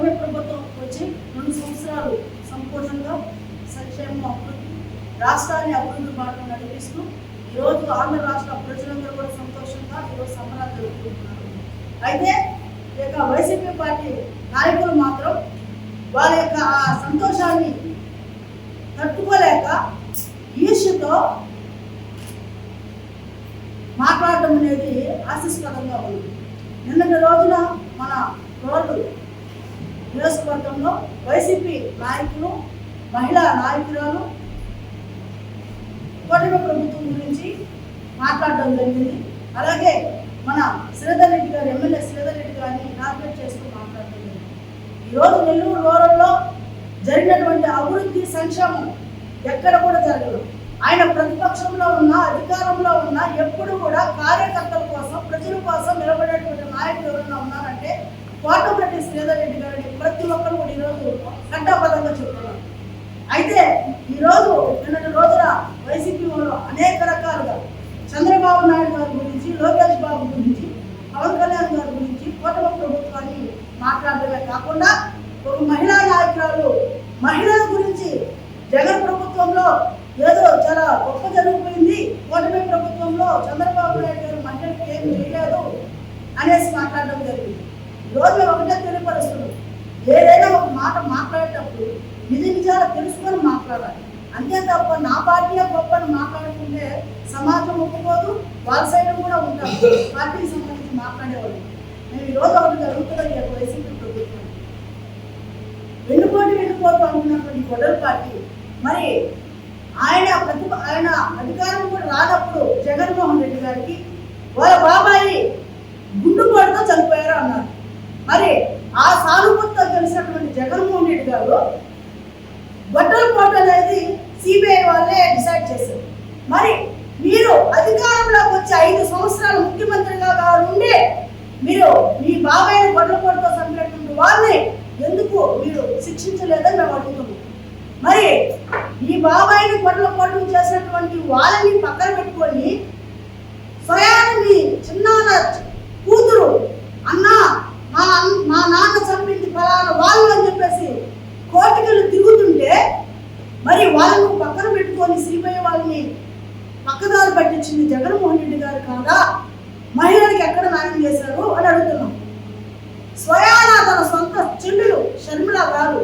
కూటమి ప్రభుత్వం వచ్చి 2 సంవత్సరాలు సంపూర్ణంగా సంక్షేమ అభివృద్ధి రాష్ట్రాన్ని అభివృద్ధి బాటలో నడిపిస్తూ ఈరోజు ఆంధ్ర రాష్ట్ర ప్రజలందరూ కూడా సంతోషంగా ఈరోజు సంబరాలు జరుపుకుంటున్నారు. అయితే ఇక వైసీపీ పార్టీ నాయకులు మాత్రం వాళ్ళ యొక్క ఆ సంతోషాన్ని తట్టుకోలేక ఈర్ష్యతో మాట్లాడటం అనేది ఆశీస్పదంగా ఉంది. నిన్నటి రోజున మన రోడ్డు నియోజకవర్గంలో వైసీపీ నాయకులు, మహిళా నాయకురాలు కూటమి ప్రభుత్వం గురించి మాట్లాడడం జరిగింది. అలాగే మన శ్రీధర్ రెడ్డి గారు, ఎమ్మెల్యే శ్రీధర్ రెడ్డి గారిని ఇనాగ్రేట్ చేస్తూ మాట్లాడడం జరిగింది. ఈరోజు నెల్లూరు రూరల్లో జరిగినటువంటి అభివృద్ధి సంక్షేమం ఎక్కడ కూడా జరగదు. ఆయన ప్రతిపక్షంలో ఉన్నా అధికారంలో ఉన్నా ఎప్పుడు కూడా కార్యకర్తల కోసం, ప్రజల కోసం నిలబడేటువంటి నాయకులు ఎవరైనా ఉన్నారంటే కోటమిరెడ్డి శ్రీధర్ రెడ్డి గారిని ప్రతి ఒక్కరు కూడా ఈరోజు కంఠాపదంగా చెప్తున్నారు. అయితే ఈరోజు నిన్నటి రోజున వైసీపీ వాళ్ళు అనేక రకాలుగా చంద్రబాబు నాయుడు గారి గురించి, లోకేష్ బాబు గురించి, పవన్ కళ్యాణ్ గారి గురించి, కూటమి ప్రభుత్వాన్ని మాట్లాడడమే కాకుండా ఒక మహిళా నాయకురాలు మహిళల గురించి జగన్ ప్రభుత్వంలో ఏదో చాలా గొప్ప జరిగిపోయింది, కూటమి ప్రభుత్వంలో చంద్రబాబు నాయుడు గారు మహిళలకు ఏం చేయలేదు అనేసి మాట్లాడడం జరిగింది. ఈరోజు ఒకటే తెలియపరుస్తున్నాం, ఏదైనా ఒక మాట మాట్లాడేటప్పుడు నిజాలు తెలుసుకొని మాట్లాడాలి. అంతే తప్ప నా పార్టీయే గొప్పని మాట్లాడుకుంటే సమాజం ఒప్పుకోదు, వాళ్ళ సైడ్ కూడా ఉంటారు పార్టీకి సంబంధించి మాట్లాడేవాళ్ళు. మేము ఈరోజు ఒకటి జరుగుతున్న వైసీపీ ప్రభుత్వం వెళ్ళిపోతూ అనుకున్నటువంటి గొడవ పార్టీ మరి ఆయన అధికారం కూడా రానప్పుడు జగన్మోహన్ రెడ్డి గారికి వాళ్ళ బాబాయి గుండుపోటుతో చనిపోయారు అన్నారు. మరి ఆ సానుభూతితో తెలిసినటువంటి జగన్మోహన్ రెడ్డి గారు గొడ్డల పోటు అనేది సిబిఐ వాళ్ళే డిసైడ్ చేశారు. మరి మీరు అధికారంలోకి వచ్చి 5 సంవత్సరాలు ముఖ్యమంత్రిగా ఉండి మీరు మీ బాబాయిని గొడ్డల పోటుతో చంపినటువంటి వాళ్ళని ఎందుకు మీరు శిక్షించలేదని మేము అడుగుతున్నాం. మరి ఈ బాబాయిని గొడ్డల పోటు చేసినటువంటి వాళ్ళని పక్కన పెట్టుకొని స్వయాన మీ చిన్నాన్న కూతురు అన్నా మా నాన్న చంపింది ఫలానా వాళ్ళు అని చెప్పేసి కోర్టుకెళ్ళి తిరుగుతుంటే మరి వాళ్ళను పక్కన పెట్టుకొని సిబిఐ వాళ్ళని పక్కదారి పట్టించింది జగన్మోహన్ రెడ్డి గారు కాదా? మహిళలకు ఎక్కడ న్యాయం చేశారు అని అడుగుతున్నాం. స్వయాన తన సొంత చెల్లెలు షర్మిల గారు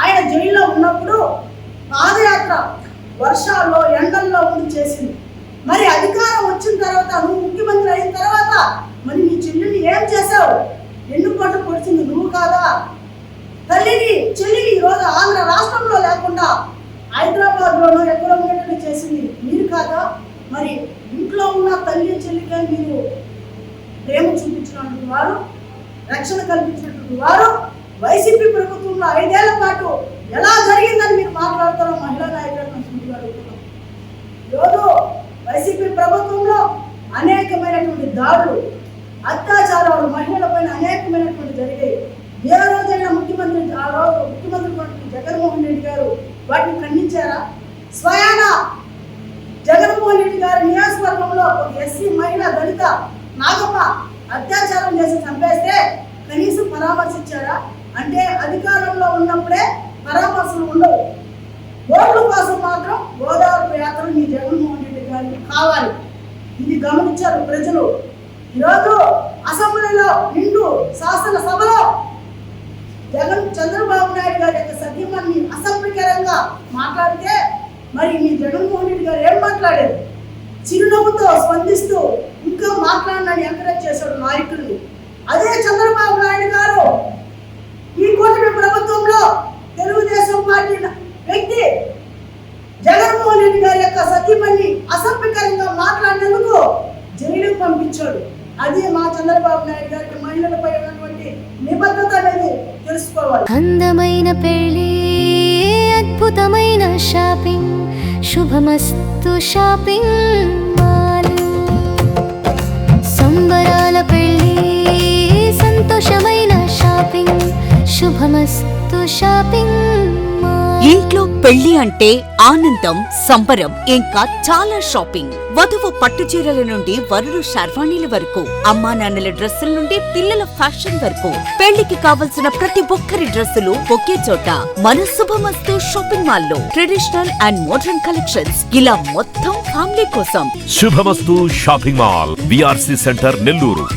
ఆయన జైల్లో ఉన్నప్పుడు పాదయాత్ర వర్షాల్లో ఎండల్లో ఉండి చేసింది. మరి అధికారం వచ్చిన తర్వాత నువ్వు ముఖ్యమంత్రి అయిన తర్వాత మరి నీ చెల్లిని ఏం చేశావు? ఎన్నుకోట పొడిచింది నువ్వు కాదా? చెల్లిని ఈరోజు ఆంధ్ర రాష్ట్రంలో లేకుండా హైదరాబాద్లోనూ ఎక్కడో ఉండేటట్టు చేసింది మీరు కాదా? మరి ఇంట్లో ఉన్న తల్లి చెల్లిగా మీరు ప్రేమ చూపించినటువంటి వారు, రక్షణ కల్పించినటువంటి వారు వైసీపీ ప్రభుత్వంలో 5 ఏళ్ల పాటు ఎలా జరిగిందని మీరు మాట్లాడుతారో మహిళా నాయకులను అడుగుతున్నాం. ఈరోజు వైసీపీ ప్రభుత్వంలో అనేకమైనటువంటి దాడులు, అత్యాచారాలు మహిళలపైన అనేకమైనటువంటి జరిగాయి. ఏ రోజైనా ముఖ్యమంత్రి జగన్మోహన్ రెడ్డి గారు వాటిని ఖండించారా? స్వయాన జగన్మోహన్ రెడ్డి గారి నియోజకవర్గంలో ఒక ఎస్సీ మహిళ దళిత నాగమ్మ అత్యాచారం చేసి చంపేస్తే కనీసం పరామర్శించారా? అంటే అధికారంలో ఉన్నప్పుడే పరామర్శలు ఉండవు. ఓట్ల కోసం మాత్రం గోదావరి యాత్ర మీ జగన్మోహన్ రెడ్డి గారికి కావాలి. ఇది గమనించారు ప్రజలు. ఈరోజు అసెంబ్లీలో నిండు శాసనసభలో చంద్రబాబు నాయుడు గారి యొక్క సత్యమాన్ని అసభ్యకరంగా మాట్లాడితే మరి మీ జగన్మోహన్ రెడ్డి గారు ఏం మాట్లాడారు? చిరునవ్వుతో స్పందిస్తూ ఇంకా మాట్లాడనని ఎంకరేజ్ చేశాడు నాయకుల్ని. అదే చంద్రబాబు నాయుడు గారు ఈ కూటమి ప్రభుత్వంలో తెలుగుదేశం పార్టీ వ్యక్తి జగన్మోహన్ రెడ్డి గారి యొక్క సత్యమని అసభ్యకరంగా మాట్లాడినందుకు జైలుకు పంపించాడు. అదే మా చంద్రబాబు నాయుడు గారికి మహిళలపై ఉన్నటువంటి నిబద్ధత అనేది తెలుసుకోవాలి. అందమైన పెళ్లి, అద్భుతమైన షాపింగ్, శుభమస్తు షాపింగ్ మాల్. సంబరాల పెళ్లి, సంతోషమైన షాపింగ్, శుభమస్తు షాపింగ్ మాల్. ఇంట్లో పెళ్లి అంటే ఆనందం, సంబరం, ఇంకా చాలా షాపింగ్. వధువు పట్టు చీరల నుండి వరుడు షర్వాణీల వరకు, అమ్మా నాన్నల డ్రెస్సుల నుండి పిల్లల ఫ్యాషన్ వరకు, పెళ్లికి కావలసిన ప్రతి ఒక్కరి డ్రెస్సులు ఒకే చోట మన శుభమస్తు షాపింగ్ మాల్ లో. ట్రెడిషనల్ అండ్ మోడర్న్ కలెక్షన్స్, ఇలా మొత్తం ఫ్యామిలీ కోసం. శుభమస్తు shopping mall, VRC centre, Nellore.